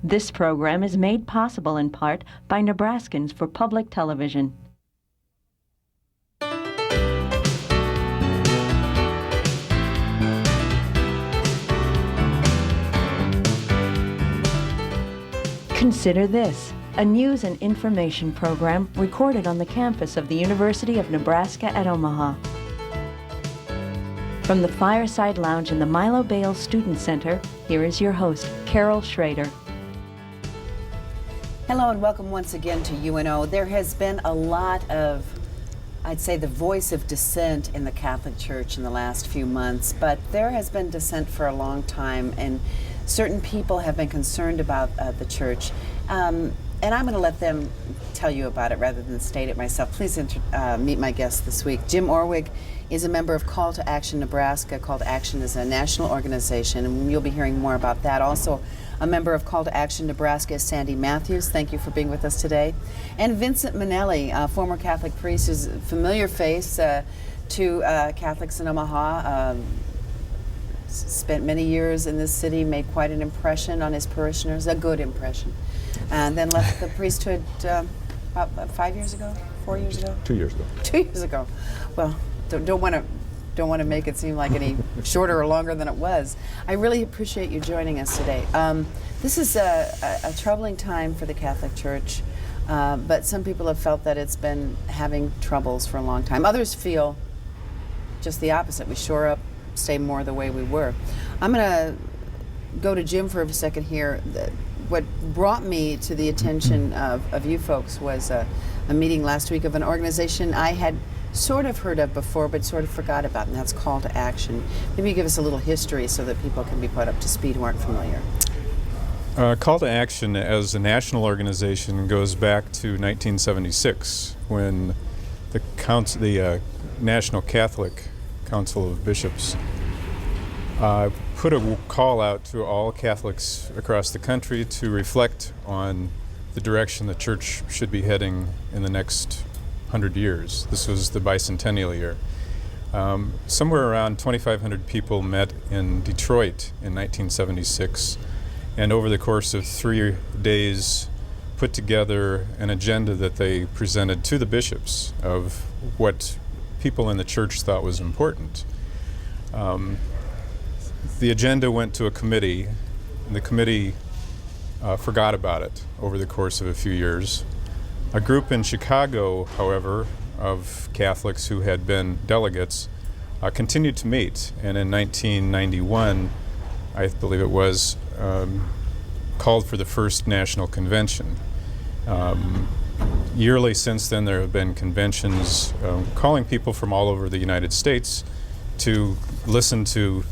This program is made possible in part by Nebraskans for Public Television. Consider this, a news and information program recorded on the campus of the University of Nebraska at Omaha. From the Fireside Lounge in the Milo Bale Student Center, here is your host, Carol Schrader. Hello and welcome once again to UNO. There has been a lot of, I'd say, the voice of dissent in the Catholic Church in the last few months, but there has been dissent for a long time, and certain people have been concerned about the church. And I'm going to let them tell you about it rather than state it myself. Please meet my guest this week. Jim Orwig is a member of Call to Action Nebraska. Call to Action is a national organization, and you'll be hearing more about that. Also, a member of Call to Action Nebraska is Sandy Matthews. Thank you for being with us today. And Vincent Minnelli, a former Catholic priest, who's a familiar face to Catholics in Omaha. Spent many years in this city, made quite an impression on his parishioners, a good impression. And then left the priesthood about 5 years ago, 4 years ago? 2 years ago. 2 years ago. Well, don't want to make it seem like any shorter or longer than it was. I really appreciate you joining us today. This is a troubling time for the Catholic Church, but some people have felt that it's been having troubles for a long time. Others feel just the opposite. We shore up, stay more the way we were. I'm going to go to Jim for a second here. What brought me to the attention of you folks was a meeting last week of an organization I had sort of heard of before but sort of forgot about, and that's Call to Action. Maybe you give us a little history so that people can be put up to speed who aren't familiar. Call to Action as a national organization goes back to 1976 when the National Catholic Council of Bishops put a call out to all Catholics across the country to reflect on the direction the church should be heading in the next 100 years. This was the bicentennial year. Somewhere around 2,500 people met in Detroit in 1976, and over the course of 3 days put together an agenda that they presented to the bishops of what people in the church thought was important. The agenda went to a committee, and the committee forgot about it over the course of a few years. A group in Chicago, however, of Catholics who had been delegates continued to meet, and in 1991, I believe it was, called for the first national convention. Yearly since then, there have been conventions calling people from all over the United States to listen to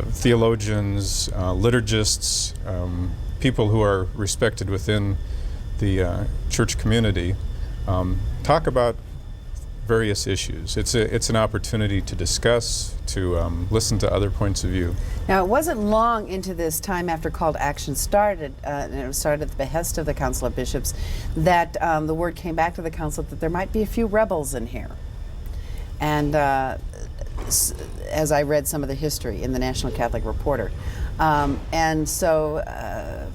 theologians, liturgists, people who are respected within the church community, talk about various issues. It's an opportunity to discuss, to listen to other points of view. Now, it wasn't long into this time after Call to Action started, and it was started at the behest of the Council of Bishops, that the word came back to the Council that there might be a few rebels in here. And as I read some of the history in the National Catholic Reporter. And so,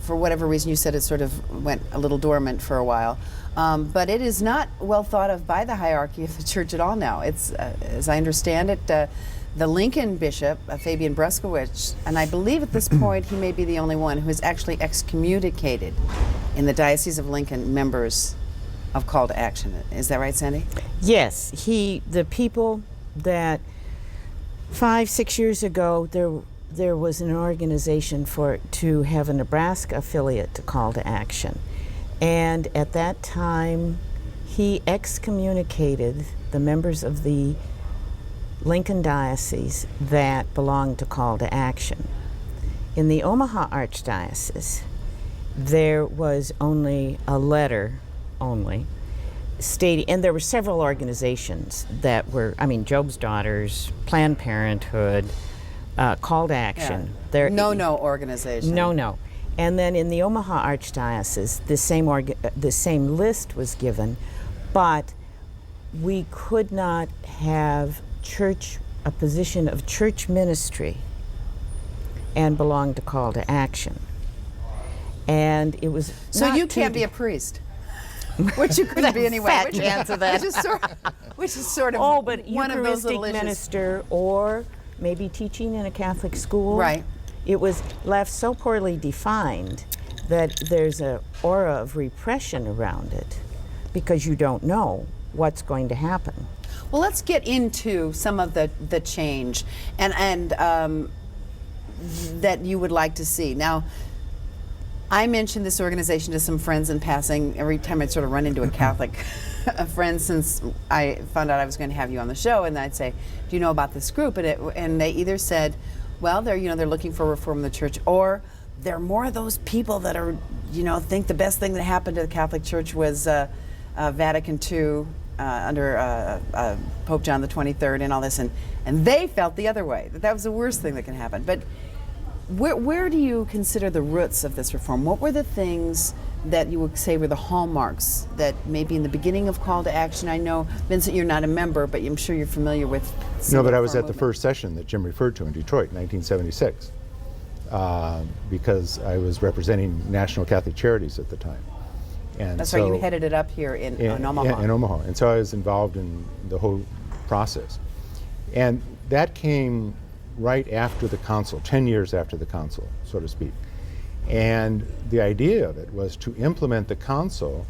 for whatever reason, you said it sort of went a little dormant for a while. But it is not well thought of by the hierarchy of the church at all now. It's, as I understand it, the Lincoln bishop, Fabian Bruskowitz, and I believe at this point he may be the only one who has actually excommunicated in the Diocese of Lincoln members of Call to Action. Is that right, Sandy? Yes. The people that 5-6 years ago there was an organization to have a Nebraska affiliate to Call to Action, and at that time he excommunicated the members of the Lincoln Diocese that belonged to Call to Action. In the Omaha Archdiocese, there was only a letter stating, and there were several organizations that were, Job's Daughters, Planned Parenthood, Call to Action. Yeah. No organization. No. And then in the Omaha Archdiocese, the same list was given, but we could not have a position of church ministry and belong to Call to Action. And it was So not you too can't be a priest, which you couldn't be anyway. fat Which, chance of that. which is sort of Oh, but one of those Eucharistic little issues. minister or maybe teaching in a Catholic school. Right. It was left so poorly defined that there's an aura of repression around it because you don't know what's going to happen. Well, let's get into some of the change and that you would like to see. Now, I mentioned this organization to some friends in passing every time I'd sort of run into a Catholic friend since I found out I was going to have you on the show, and I'd say, "Do you know about this group?" And they either said, "Well, they're looking for reform in the church," or they're more of those people that are, think the best thing that happened to the Catholic Church was Vatican II under Pope John the 23rd and all this, and they felt the other way, that was the worst thing that can happen. But where do you consider the roots of this reform? What were the things that you would say were the hallmarks that maybe in the beginning of Call to Action? I know, Vincent, you're not a member, but I'm sure you're familiar with No, but I was reform at the movement. first session that Jim referred to in Detroit, 1976, because I was representing National Catholic Charities at the time. And That's so, right, you headed it up here in Omaha. Yeah, in Omaha. And so I was involved in the whole process. And that came right after the council, 10 years after the council, so to speak. And the idea of it was to implement the council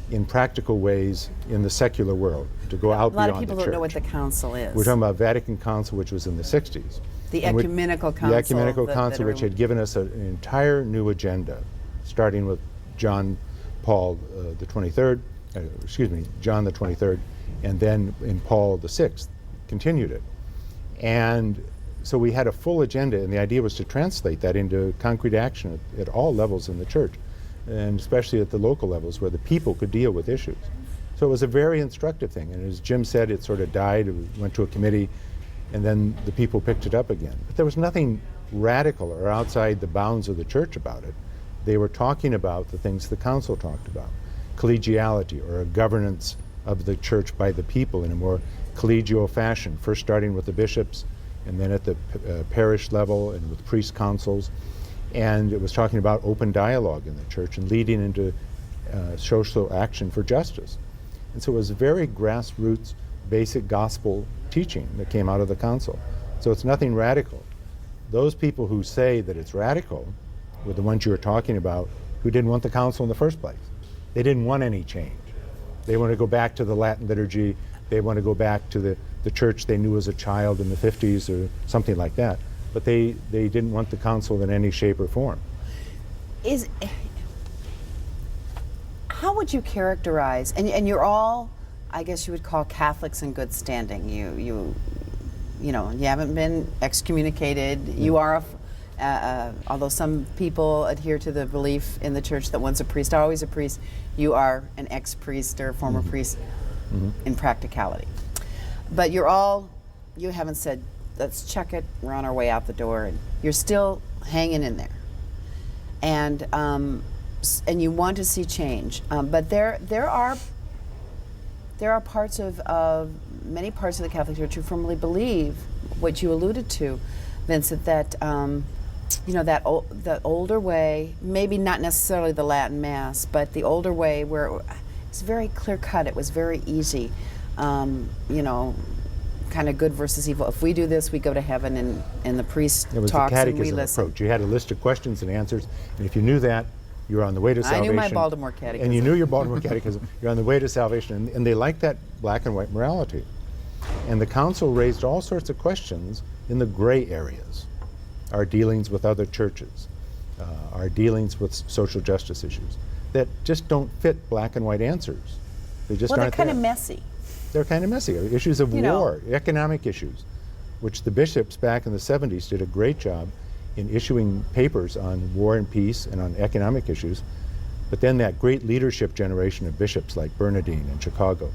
in practical ways in the secular world, to go out A lot beyond of people the don't church. know what the council is. We're talking about Vatican Council, which was in the 60s. The and ecumenical The council ecumenical that council, are- which had given us an entire new agenda, starting with John Paul the 23rd, John the 23rd, and then in Paul the 6th, continued it. And so we had a full agenda, and the idea was to translate that into concrete action at all levels in the church, and especially at the local levels where the people could deal with issues. So it was a very instructive thing, and as Jim said, it sort of died, it went to a committee, and then the people picked it up again. But there was nothing radical or outside the bounds of the church about it. They were talking about the things the council talked about, collegiality, or a governance of the church by the people in a more collegial fashion, first starting with the bishops, and then at the parish level and with priest councils. And it was talking about open dialogue in the church and leading into social action for justice. And so it was very grassroots, basic gospel teaching that came out of the council. So it's nothing radical. Those people who say that it's radical were the ones you were talking about who didn't want the council in the first place. They didn't want any change. They want to go back to the Latin liturgy. They want to go back to the church they knew as a child in the 50s or something like that. But they didn't want the council in any shape or form. How would you characterize, and you're all, I guess you would call Catholics in good standing. You haven't been excommunicated. You are, although some people adhere to the belief in the church that one's a priest, always a priest, you are an ex-priest or a former priest in practicality. But you haven't said, let's check it, we're on our way out the door, and you're still hanging in there. And you want to see change, but there are parts of many parts of the Catholic Church who firmly believe what you alluded to, Vincent, that the older way, maybe not necessarily the Latin Mass, but the older way where it's very clear cut. It was very easy, kind of good versus evil. If we do this, we go to heaven, and the priest It was the talks and we catechism listen. approach. You had a list of questions and answers, and if you knew that, you were on the way to I salvation. knew my Baltimore catechism. And you knew your Baltimore catechism. You're on the way to salvation, and they liked that black and white morality. And the council raised all sorts of questions in the gray areas. Our dealings with other churches, our dealings with social justice issues, that just don't fit black and white answers. They just Well, they're aren't kind of there. messy. They're kind of messy. Issues of You know. war, economic issues, which the bishops back in the 70s did a great job in issuing papers on war and peace and on economic issues. But then that great leadership generation of bishops like Bernardine in Chicago,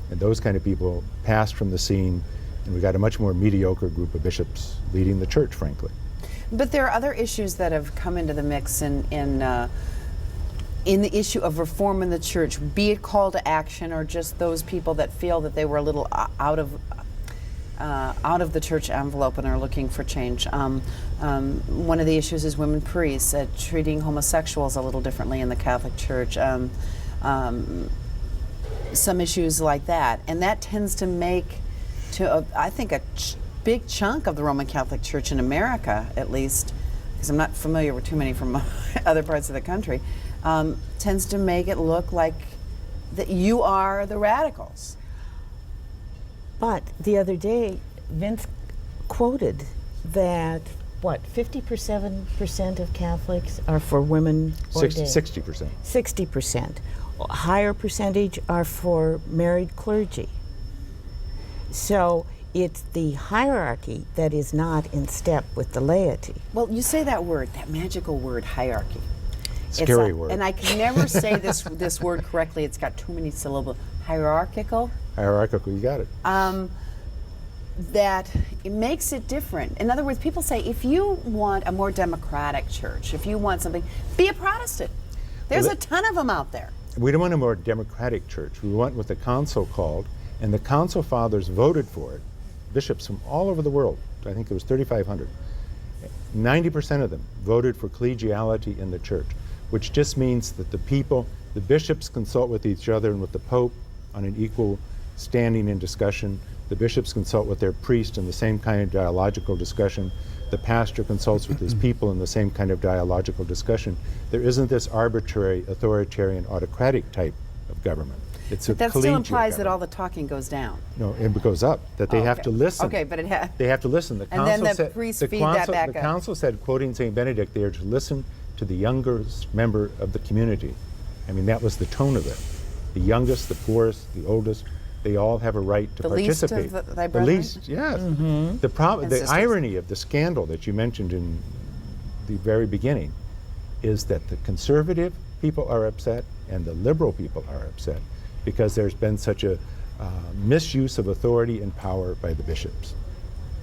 and those kind of people passed from the scene, and we got a much more mediocre group of bishops leading the church, frankly. But there are other issues that have come into the mix in the issue of reform in the church, be it call to action or just those people that feel that they were a little out of out of the church envelope and are looking for change. One of the issues is women priests, treating homosexuals a little differently in the Catholic Church. Some issues like that, and that tends to make, I think, a big chunk of the Roman Catholic Church in America, at least, because I'm not familiar with too many from other parts of the country, tends to make it look like that you are the radicals. But the other day, Vince quoted that, 57% of Catholics are for women ordained? 60%. 60%. A higher percentage are for married clergy. So it's the hierarchy that is not in step with the laity. Well, you say that word, that magical word, hierarchy. Scary word. And I can never say this word correctly. It's got too many syllables. Hierarchical. Hierarchical, you got it. That it makes it different. In other words, people say, if you want a more democratic church, if you want something, be a Protestant. There's a ton of them out there. We don't want a more democratic church. We want what the council called, and the council fathers voted for it, bishops from all over the world. I think it was 3,500. 90% of them voted for collegiality in the church, which just means that the bishops consult with each other and with the Pope on an equal standing in discussion. The bishops consult with their priest in the same kind of dialogical discussion. The pastor consults with his people in the same kind of dialogical discussion. There isn't this arbitrary, authoritarian, autocratic type of government. It's a That still collegial implies that government. all the talking goes down. No, it goes up, that they have Okay. to listen. Okay, but They have to listen. The And then council the said, priests the feed that council- back the up. council said, quoting St. Benedict, they are to listen to the youngest member of the community. I mean, that was the tone of it. The youngest, the poorest, the oldest, they all have a right to The least of participate. thy The brethren? least, yes. And The sisters. irony of the scandal that you mentioned in the very beginning is that the conservative people are upset and the liberal people are upset because there's been such a misuse of authority and power by the bishops.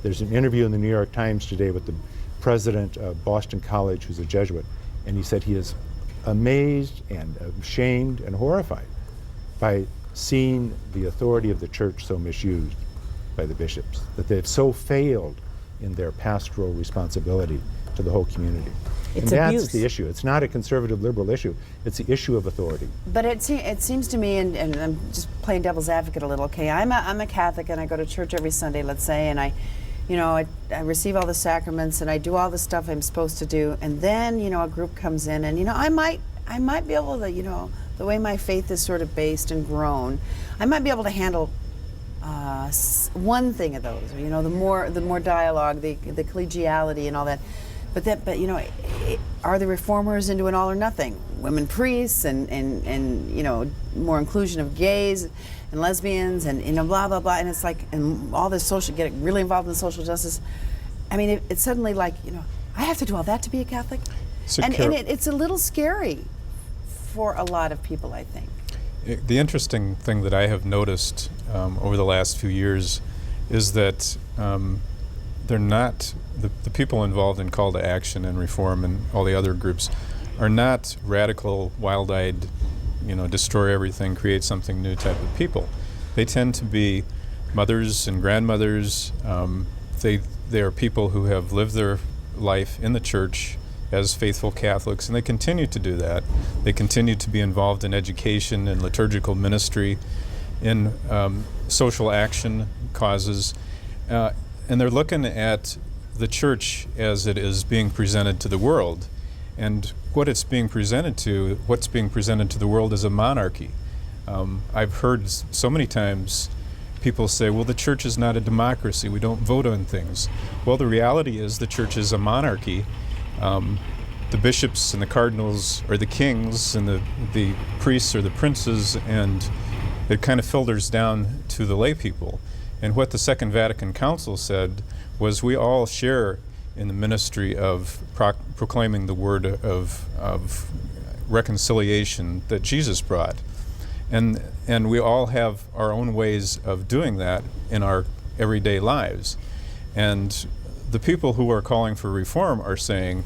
There's an interview in the New York Times today with the president of Boston College, who's a Jesuit, and he said he is amazed and ashamed and horrified by seeing the authority of the church so misused by the bishops, that they've so failed in their pastoral responsibility to the whole community. It's and that's abuse. the issue. It's not a conservative liberal issue. It's the issue of authority. But it seems to me, and I'm just playing devil's advocate a little. Okay, I'm a Catholic and I go to church every Sunday, let's say, and I receive all the sacraments and I do all the stuff I'm supposed to do, and then a group comes in, and I might be able to, the way my faith is sort of based and grown, I might be able to handle one thing of those. The more dialogue, the collegiality and all that. But are the reformers into an all or nothing? Women priests and more inclusion of gays and lesbians and blah blah blah, and it's like, and all this getting really involved in social justice. I mean, it's suddenly like, I have to do all that to be a Catholic, So and Carol- it's a little scary for a lot of people, I think. The interesting thing that I have noticed over the last few years is that they're not, the people involved in Call to Action and Reform and all the other groups are not radical, wild-eyed, destroy everything, create something new type of people. They tend to be mothers and grandmothers. They are people who have lived their life in the church as faithful Catholics, and they continue to do that. They continue to be involved in education and liturgical ministry, in social action causes, and they're looking at the church as it is being presented to the world. And what's being presented to the world is a monarchy. I've heard so many times people say, well, the church is not a democracy, we don't vote on things. Well, the reality is the church is a monarchy. The bishops and the cardinals are the kings, and the priests are the princes, and it kind of filters down to the lay people. And what the Second Vatican Council said was we all share in the ministry of proclaiming the word of reconciliation that Jesus brought. And we all have our own ways of doing that in our everyday lives. And the people who are calling for reform are saying,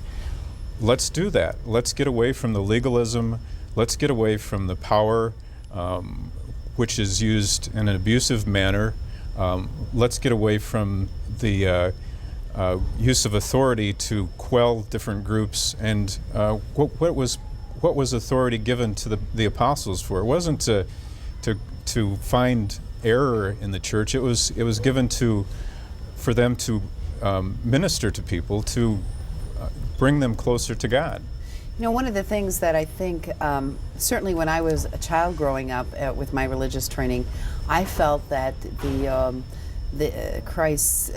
let's do that. Let's get away from the legalism. Let's get away from the power which is used in an abusive manner let's get away from the use of authority to quell different groups. And what was authority given to the apostles for? It wasn't to find error in the church. It was given for them to minister to people, to bring them closer to God. You know, one of the things that I think, certainly when I was a child growing up with my religious training, I felt that the Christ's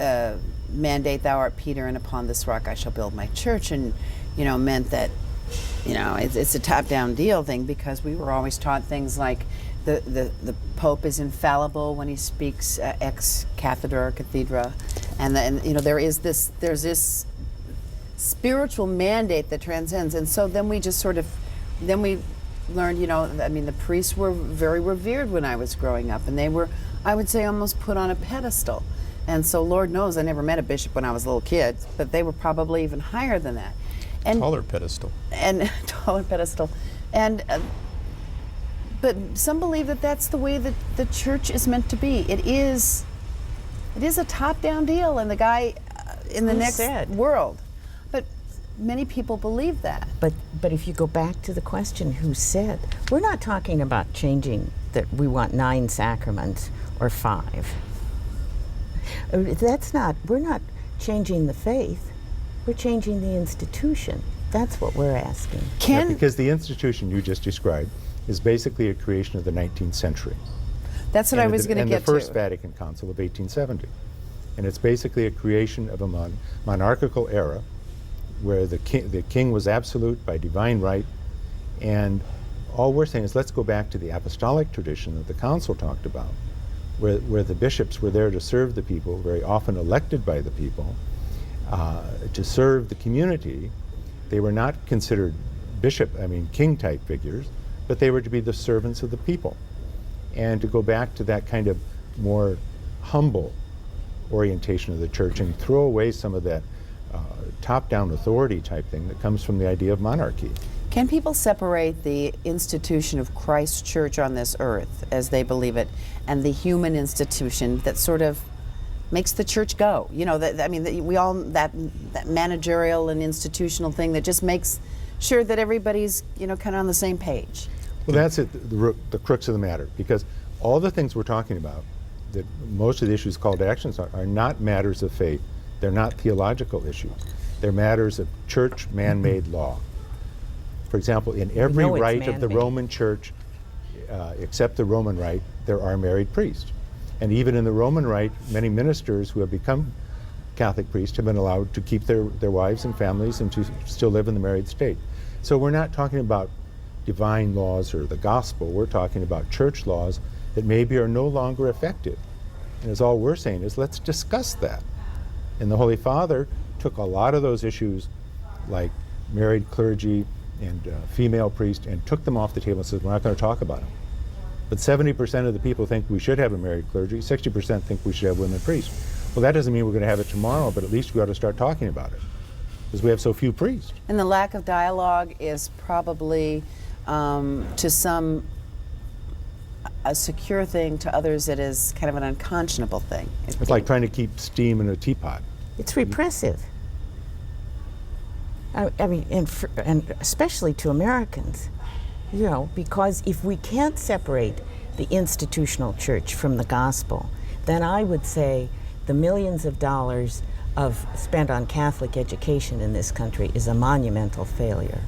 mandate, "Thou art Peter, and upon this rock I shall build my church," and meant that it's a top-down deal thing, because we were always taught things like the Pope is infallible when he speaks ex cathedra or cathedra, and there's this spiritual mandate that transcends. And so then we just then we learned, the priests were very revered when I was growing up, and they were, I would say, almost put on a pedestal. And so Lord knows I never met a bishop when I was a little kid, but they were probably even higher than that. And Taller pedestal. And taller pedestal. And but some believe that that's the way that the church is meant to be. It is a top-down deal, and the guy in the next world. But many people believe that. But if you go back to the question, who said? We're not talking about changing that we want 9 sacraments or 5. We're not changing the faith. We're changing the institution. That's what we're asking. Because the institution you just described is basically a creation of the 19th century. That's what I was going to get to. And the First Vatican Council of 1870. And it's basically a creation of a monarchical era where the king was absolute by divine right. And all we're saying is, let's go back to the apostolic tradition that the council talked about, where the bishops were there to serve the people, very often elected by the people, to serve the community. They were not considered king-type figures, but they were to be the servants of the people. And to go back to that kind of more humble orientation of the church and throw away some of that top-down authority type thing that comes from the idea of monarchy. Can people separate the institution of Christ's church on this earth, as they believe it, and the human institution that sort of makes the church go? That managerial and institutional thing that just makes sure that everybody's, kind of on the same page. Well, that's it, the crux of the matter, because all the things we're talking about, that most of the issues called to actions are not matters of faith. They're not theological issues. They're matters of church man-made law. For example, in every rite of the Roman Church, except the Roman Rite, there are married priests. And even in the Roman Rite, many ministers who have become Catholic priests have been allowed to keep their wives and families and to still live in the married state. So we're not talking about divine laws or the gospel. We're talking about church laws that maybe are no longer effective. And as all we're saying is, let's discuss that. And the Holy Father took a lot of those issues, like married clergy and female priests, and took them off the table and said, we're not going to talk about them. But 70% of the people think we should have a married clergy, 60% think we should have women priests. Well, that doesn't mean we're going to have it tomorrow, but at least we ought to start talking about it, because we have so few priests. And the lack of dialogue is probably, to some, a secure thing, to others it is kind of an unconscionable thing. It's like trying to keep steam in a teapot. It's repressive. And especially to Americans, because if we can't separate the institutional church from the gospel, then I would say the millions of dollars spent on Catholic education in this country is a monumental failure.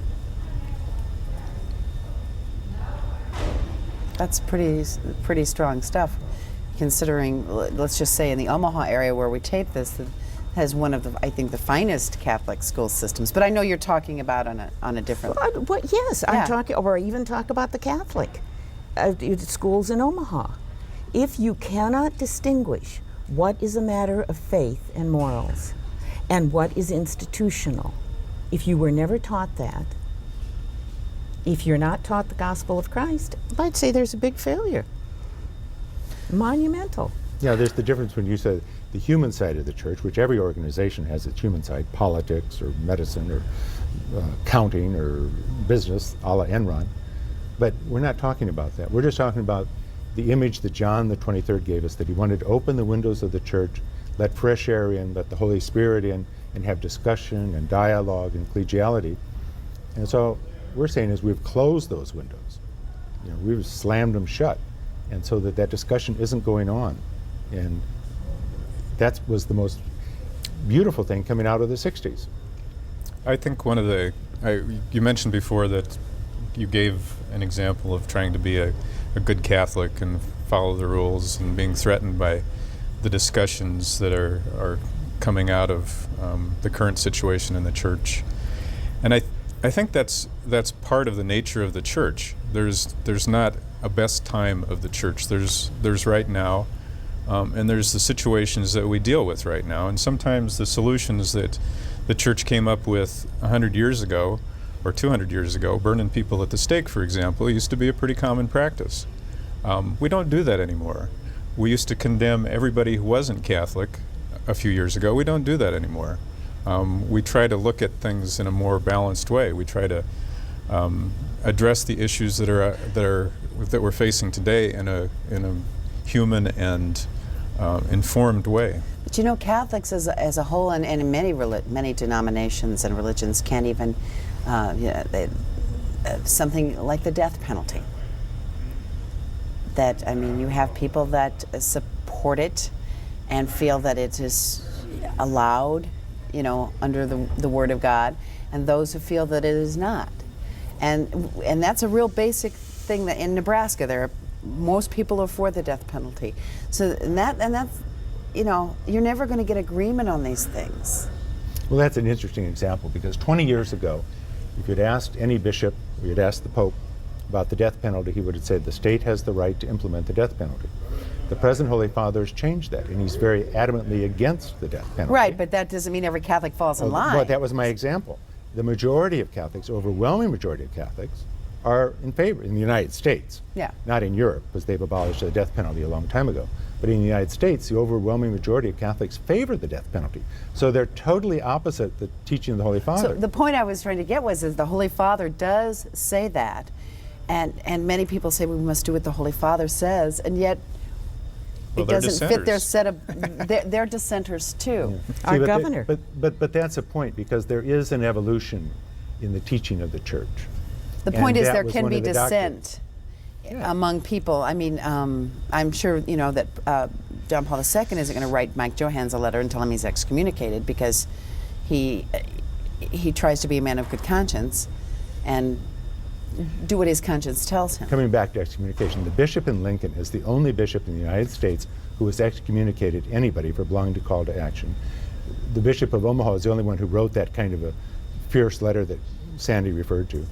That's pretty strong stuff, considering, let's just say in the Omaha area where we tape this, has one of the, I think, the finest Catholic school systems. But I know you're talking about on a different. Yes, yeah. I'm talking, or even talk about the Catholic schools in Omaha. If you cannot distinguish what is a matter of faith and morals and what is institutional, if you were never taught that, if you're not taught the gospel of Christ, I'd say there's a big failure. Monumental. Yeah, there's the difference when you said the human side of the church, which every organization has its human side, politics or medicine or accounting or business, a la Enron. But we're not talking about that. We're just talking about the image that John the 23rd gave us, that he wanted to open the windows of the church, let fresh air in, let the Holy Spirit in, and have discussion and dialogue and collegiality. And so we're saying is we've closed those windows. You know, we've slammed them shut, and so that discussion isn't going on. And that was the most beautiful thing coming out of the 60s. I think one of the, you mentioned before that you gave an example of trying to be a good Catholic and follow the rules and being threatened by the discussions that are coming out of the current situation in the church. And I think that's part of the nature of the church. There's not a best time of the church. There's right now, and there's the situations that we deal with right now. And sometimes the solutions that the church came up with 100 years ago or 200 years ago, burning people at the stake, for example, used to be a pretty common practice. We don't do that anymore. We used to condemn everybody who wasn't Catholic a few years ago. We don't do that anymore. We try to look at things in a more balanced way. We try to address the issues that we're facing today in a human and informed way. But you know, Catholics as a whole, and in many denominations and religions, can't even something like the death penalty. That, I mean, you have people that support it and feel that it is allowed, you know, under the Word of God, and those who feel that it is not. And that's a real basic thing that in Nebraska, most people are for the death penalty. So that's, you know, you're never going to get agreement on these things. Well, that's an interesting example, because 20 years ago, if you'd asked any bishop, or you'd asked the Pope about the death penalty, he would have said the state has the right to implement the death penalty. The present Holy Father has changed that, and he's very adamantly against the death penalty. Right, but that doesn't mean every Catholic falls in line. Well, that was my example. The majority of Catholics, overwhelming majority of Catholics, are in favor in the United States. Yeah. Not in Europe, because they've abolished the death penalty a long time ago. But in the United States, the overwhelming majority of Catholics favor the death penalty. So they're totally opposite the teaching of the Holy Father. So the point I was trying to get was, is the Holy Father does say that, and many people say we must do what the Holy Father says, and yet Well, it they're doesn't fit their dissenters. set of. They're dissenters too. Yeah. Our but governor. But that's a point, because there is an evolution in the teaching of the church. The And point is that there was can one be of the doctrines. dissent among people. I mean, I'm sure you know that John Paul II isn't going to write Mike Johans a letter and tell him he's excommunicated, because he tries to be a man of good conscience and do what his conscience tells him. Coming back to excommunication, the bishop in Lincoln is the only bishop in the United States who has excommunicated anybody for belonging to Call to Action. The Bishop of Omaha is the only one who wrote that kind of a fierce letter that Sandy referred to.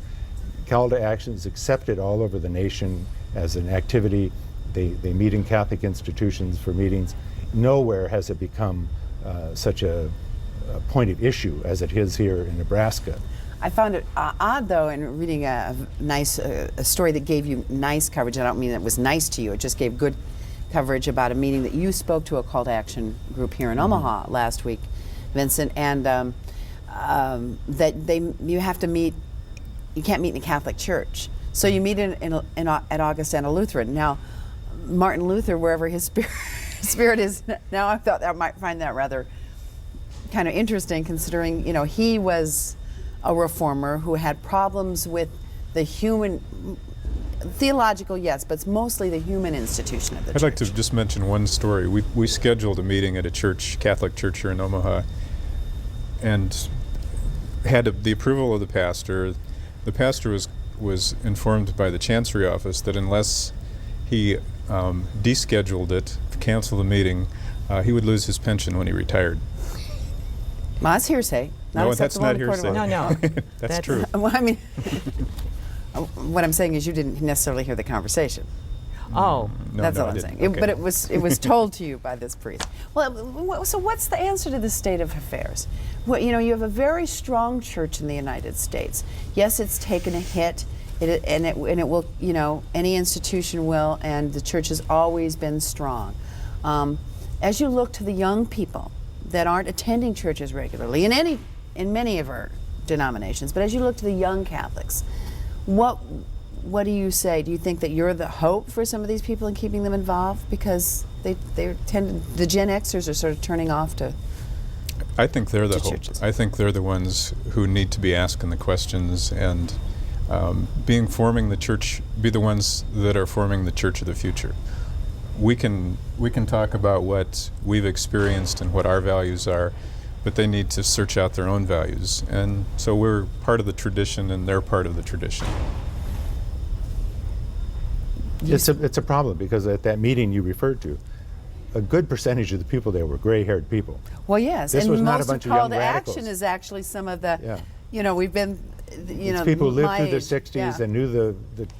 Call to Action is accepted all over the nation as an activity. They meet in Catholic institutions for meetings. Nowhere has it become such a point of issue as it is here in Nebraska. I found it odd, though, in reading a nice a story that gave you nice coverage. I don't mean it was nice to you. It just gave good coverage about a meeting that you spoke to a Call to Action group here in Omaha last week, Vincent, and that you have to meet. You can't meet in a Catholic church, so you meet at Augustana Lutheran. Now, Martin Luther, wherever his spirit is now, I thought I might find that rather kind of interesting, considering he was a reformer who had problems with the human, theological, yes, but it's mostly the human institution of the church. I'd like to just mention one story. We scheduled a meeting at a church, Catholic church here in Omaha, and had the approval of the pastor. The pastor was informed by the Chancery office that unless he descheduled it, canceled the meeting, he would lose his pension when he retired. Well, that's hearsay. No, that's not hearsay. No. That's true. Well, I mean, what I'm saying is you didn't necessarily hear the conversation. Oh, No, That's no, all I I'm didn't. saying. Okay. But it was told to you by this priest. Well, so what's the answer to the state of affairs? Well, you have a very strong church in the United States. Yes, it's taken a hit, and it will. Any institution will, and the church has always been strong. As you look to the young people that aren't attending churches regularly, in many of our denominations, but as you look to the young Catholics, what what do you say? Do you think that you're the hope for some of these people and keeping them involved because the Gen Xers are sort of turning off to? I think they're the to hope. churches. I think they're the ones who need to be asking the questions and be the ones that are forming the church of the future. We can talk about what we've experienced and what our values are, but they need to search out their own values. And so we're part of the tradition and they're part of the tradition. It's a problem because at that meeting you referred to, a good percentage of the people there were gray-haired people. Well, yes, This and was not a most bunch of of Call young to radicals. Action is actually some of the, Yeah. we've been, It's people who lived my through the age. 60s Yeah. and knew the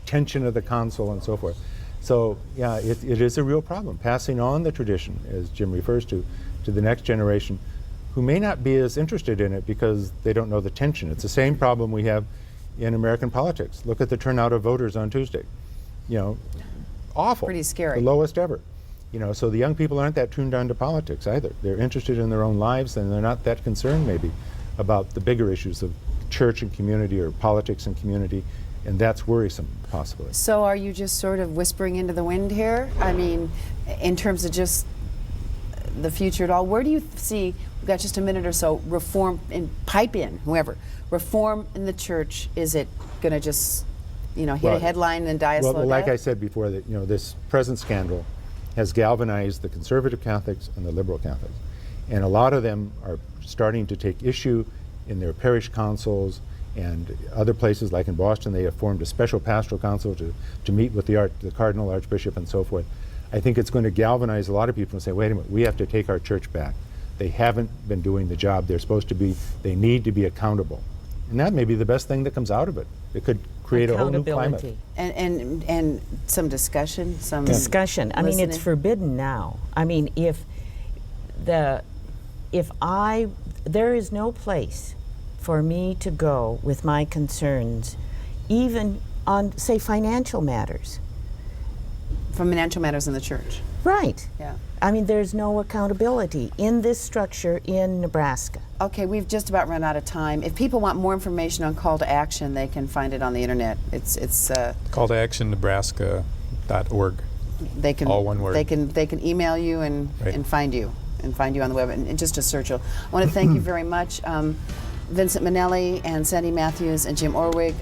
tension of the council and so forth. So, yeah, it is a real problem, passing on the tradition, as Jim refers to the next generation, who may not be as interested in it because they don't know the tension. It's the same problem we have in American politics. Look at the turnout of voters on Tuesday. Awful. Pretty scary. The lowest ever. So the young people aren't that tuned on to politics either. They're interested in their own lives, and they're not that concerned maybe about the bigger issues of church and community or politics and community, and that's worrisome, possibly. So are you just sort of whispering into the wind here? I mean, in terms of just the future at all, where do you see, we've got just a minute or so, reform, and pipe in, whoever, reform in the church, is it going to just, hit a Well, headline and die a slow Well, like death? I said before, that this present scandal has galvanized the conservative Catholics and the liberal Catholics. And a lot of them are starting to take issue in their parish councils and other places, like in Boston, they have formed a special pastoral council to meet with the Cardinal, Archbishop, and so forth. I think it's going to galvanize a lot of people and say, wait a minute, we have to take our church back. They haven't been doing the job they're supposed to be. They need to be accountable. And that may be the best thing that comes out of it. It could create a whole new climate. Accountability. And some discussion, some Discussion. I mean, it's listening. forbidden now. I mean, there is no place for me to go with my concerns, even on, say, financial matters. Financial matters in the church. Right. Yeah. I mean, there's no accountability in this structure in Nebraska. Okay, we've just about run out of time. If people want more information on Call to Action, they can find it on the internet. It's calltoactionnebraska.org. they can All one word. They can email you and Right. find you on the web and just a search. I want to thank you very much, Vincent Minnelli and Sandy Matthews and Jim Orwig.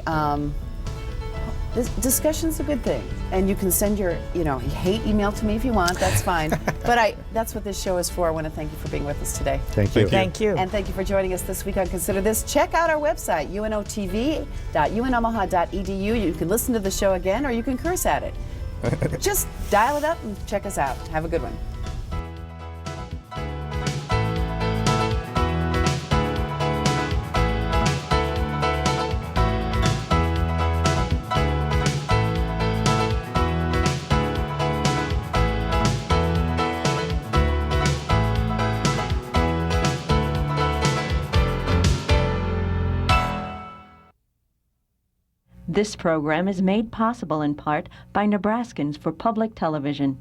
This discussion's a good thing, and you can send your hate email to me if you want. That's fine. But that's what this show is for. I want to thank you for being with us today. Thank you. Thank you. And thank you for joining us this week on Consider This. Check out our website, unotv.unomaha.edu. You can listen to the show again, or you can curse at it. Just dial it up and check us out. Have a good one. This program is made possible in part by Nebraskans for Public Television.